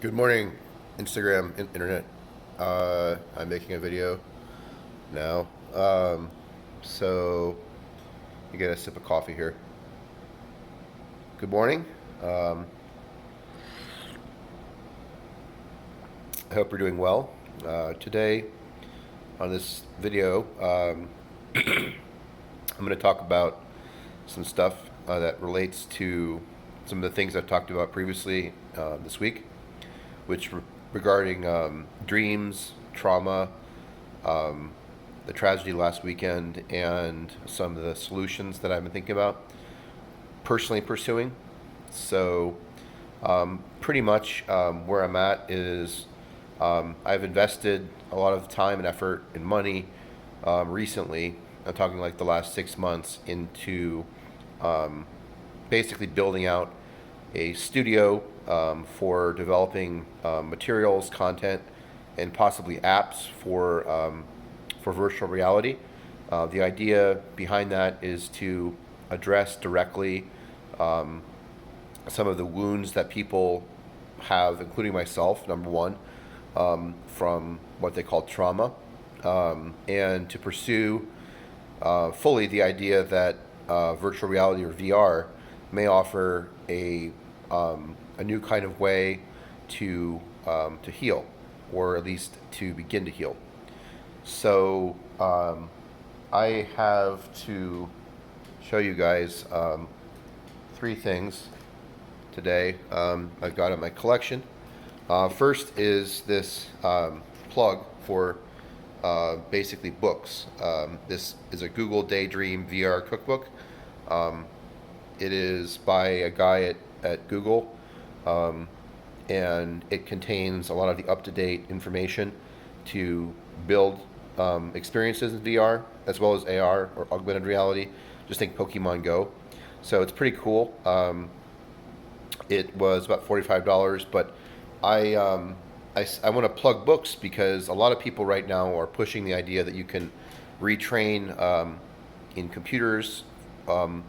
Good morning, Instagram, internet. I'm making a video now. So you get a sip of coffee here. Good morning. Um, I hope you're doing well. Today on this video, I'm going to talk about some stuff that relates to some of the things I've talked about previously this week, which regarding dreams, trauma, um, the tragedy last weekend, and some of the solutions that I've been thinking about personally pursuing. So, pretty much where I'm at is I've invested a lot of time and effort and money recently. I'm talking like the last 6 months into um, basically building out a studio for developing materials, content, and possibly apps for virtual reality. The idea behind that is to address directly um, some of the wounds that people have, including myself, number one, from what they call trauma, and to pursue fully the idea that virtual reality or VR may offer a new kind of way to heal, or at least to begin to heal. So I have to show you guys three things today I've got in my collection. First is this plug for basically books. This is a Google Daydream VR cookbook. Um, it is by a guy at Google, um, and it contains a lot of the up-to-date information to build experiences in VR as well as AR or augmented reality. Just think Pokemon Go. So it's pretty cool. It was about $45, but I, um, I want to plug books because a lot of people right now are pushing the idea that you can retrain in computers um,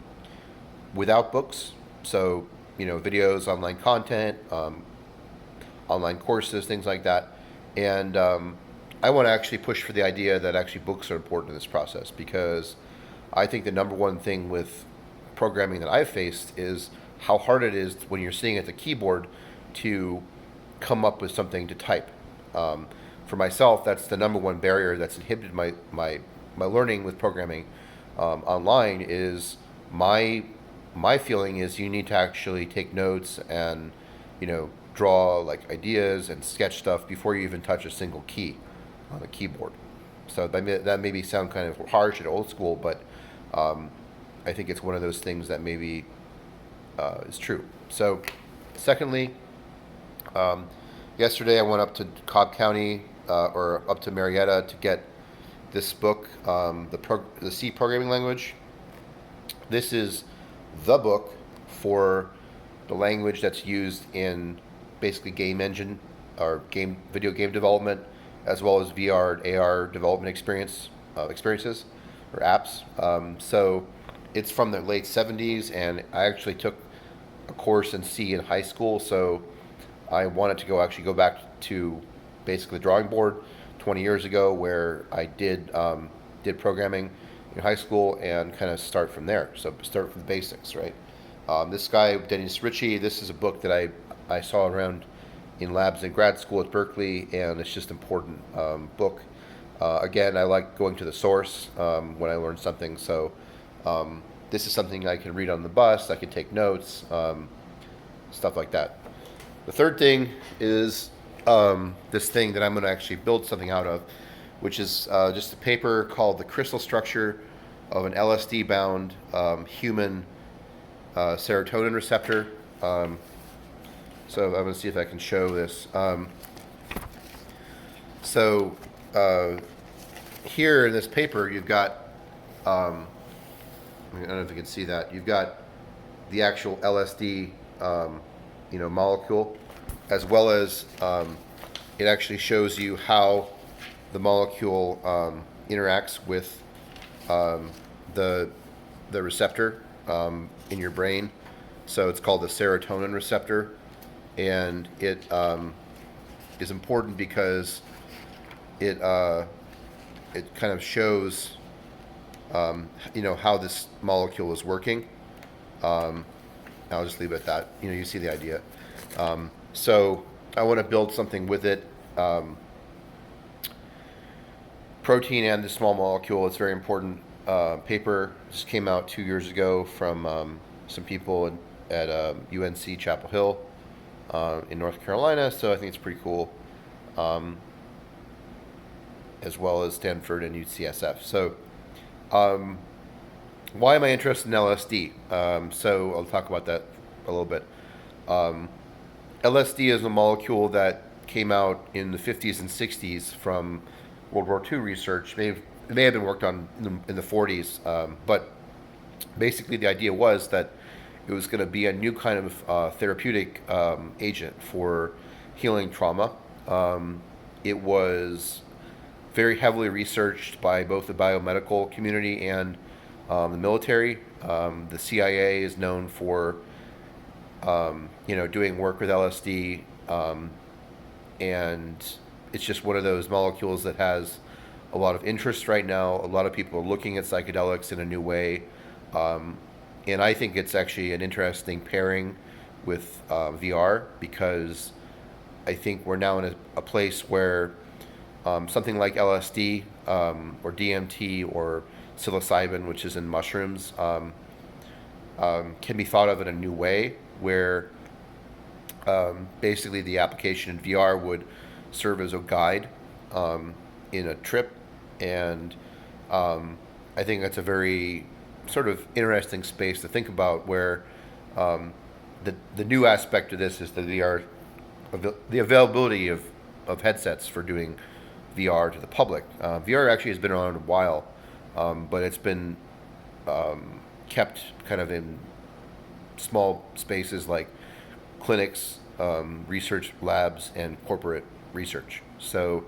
without books. So, videos, online content, online courses, things like that. And I want to actually push for the idea that actually books are important in this process because I think the number one thing with programming that I've faced is how hard it is when you're sitting at the keyboard to come up with something to type. Um, for myself, that's the number one barrier that's inhibited my learning with programming online is my my feeling is you need to actually take notes and draw like ideas and sketch stuff before you even touch a single key on the keyboard. So that maybe sound kind of harsh and old school, but um, I think it's one of those things that maybe is true. So, secondly, um, yesterday I went up to Cobb County or up to Marietta to get this book, the C programming language. This is the book for the language that's used in basically game engine or video game development, as well as VR and AR development experiences or apps. So it's from the late 70s, and I actually took a course in C in high school, so I wanted to go back to basically the drawing board 20 years ago, where I did programming in high school and kind of start from there. So start from the basics, right? This guy, Dennis Ritchie, this is a book that I saw around in labs in grad school at Berkeley, and it's just important book. Again, I like going to the source when I learn something, so this is something I can read on the bus, I can take notes, stuff like that. The third thing is this thing that I'm going to actually build something out of, which is just a paper called The Crystal Structure of an LSD bound human serotonin receptor. So I'm going to see if I can show this. So here in this paper, you've got, I don't know if you can see that, you've got the actual LSD, molecule, as well as it actually shows you how the molecule interacts with the receptor in your brain. So it's called the serotonin receptor, and is important because it it kind of shows how this molecule is working. Um, I'll just leave it at that. You see the idea. So I want to build something with it. Protein and the small molecule. It's very important. Paper just came out 2 years ago from some people at UNC Chapel Hill in North Carolina. So I think it's pretty cool, as well as Stanford and UCSF. So why am I interested in LSD? So I'll talk about that a little bit. LSD is a molecule that came out in the 50s and 60s from World War II research. It may have been worked on in the 40s, but basically the idea was that it was going to be a new kind of therapeutic agent for healing trauma. It was very heavily researched by both the biomedical community and the military. The CIA is known for doing work with LSD, and it's just one of those molecules that has a lot of interest right now. A lot of people are looking at psychedelics in a new way, and I think it's actually an interesting pairing with VR, because I think we're now in a place where something like LSD or DMT or psilocybin, which is in mushrooms, can be thought of in a new way, where basically the application in VR would serve as a guide in a trip. And I think that's a very sort of interesting space to think about, where the new aspect of this is the VR, the availability of headsets for doing VR to the public. VR actually has been around a while, but it's been kept kind of in small spaces like clinics, research labs, and corporate research. So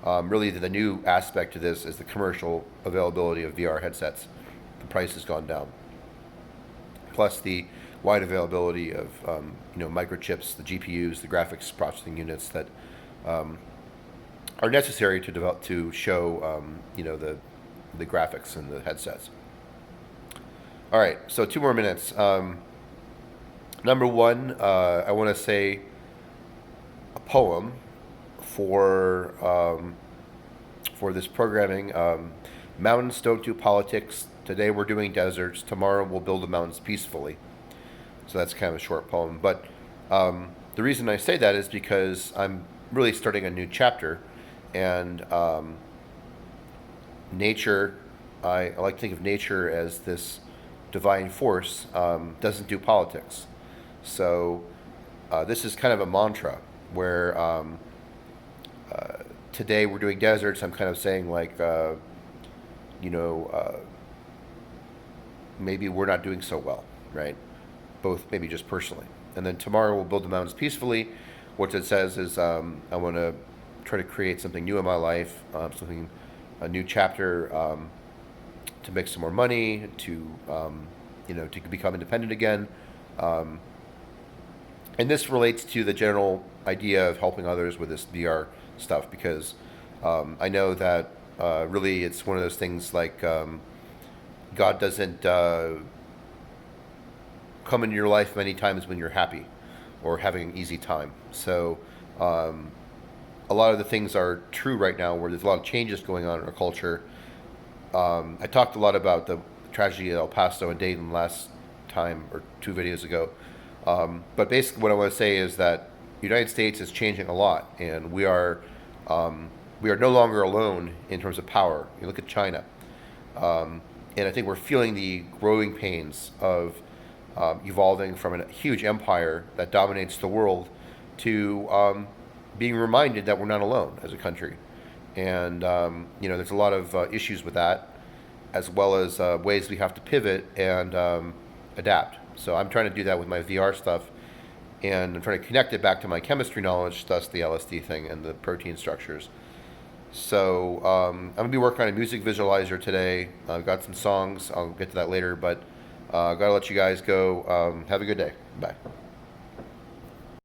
really the new aspect to this is the commercial availability of VR headsets. The price has gone down. Plus the wide availability of microchips, the GPUs, the graphics processing units that are necessary to develop to show the graphics and the headsets. All right, so 2 more minutes. Number one, I want to say a poem for this programming. Mountains don't do politics. Today we're doing deserts. Tomorrow we'll build the mountains peacefully. So that's kind of a short poem. But the reason I say that is because I'm really starting a new chapter, and nature, I like to think of nature as this divine force, doesn't do politics. So this is kind of a mantra where today we're doing deserts. I'm kind of saying like, maybe we're not doing so well, right? Both maybe just personally. And then tomorrow we'll build the mountains peacefully. What it says is I want to try to create something new in my life, a new chapter, to make some more money, to to become independent again. And this relates to the general idea of helping others with this VR stuff, because I know that really it's one of those things like God doesn't come into your life many times when you're happy or having an easy time. So a lot of the things are true right now, where there's a lot of changes going on in our culture. I talked a lot about the tragedy at El Paso and Dayton last time, or 2 videos ago. But basically what I want to say is that the United States is changing a lot, and we are no longer alone in terms of power. You look at China, and I think we're feeling the growing pains of evolving from a huge empire that dominates the world to being reminded that we're not alone as a country. And there's a lot of issues with that, as well as ways we have to pivot and adapt. So I'm trying to do that with my VR stuff, and I'm trying to connect it back to my chemistry knowledge, thus the LSD thing and the protein structures. So I'm going to be working on a music visualizer today. I've got some songs. I'll get to that later, but gotta let you guys go. Have a good day. Bye.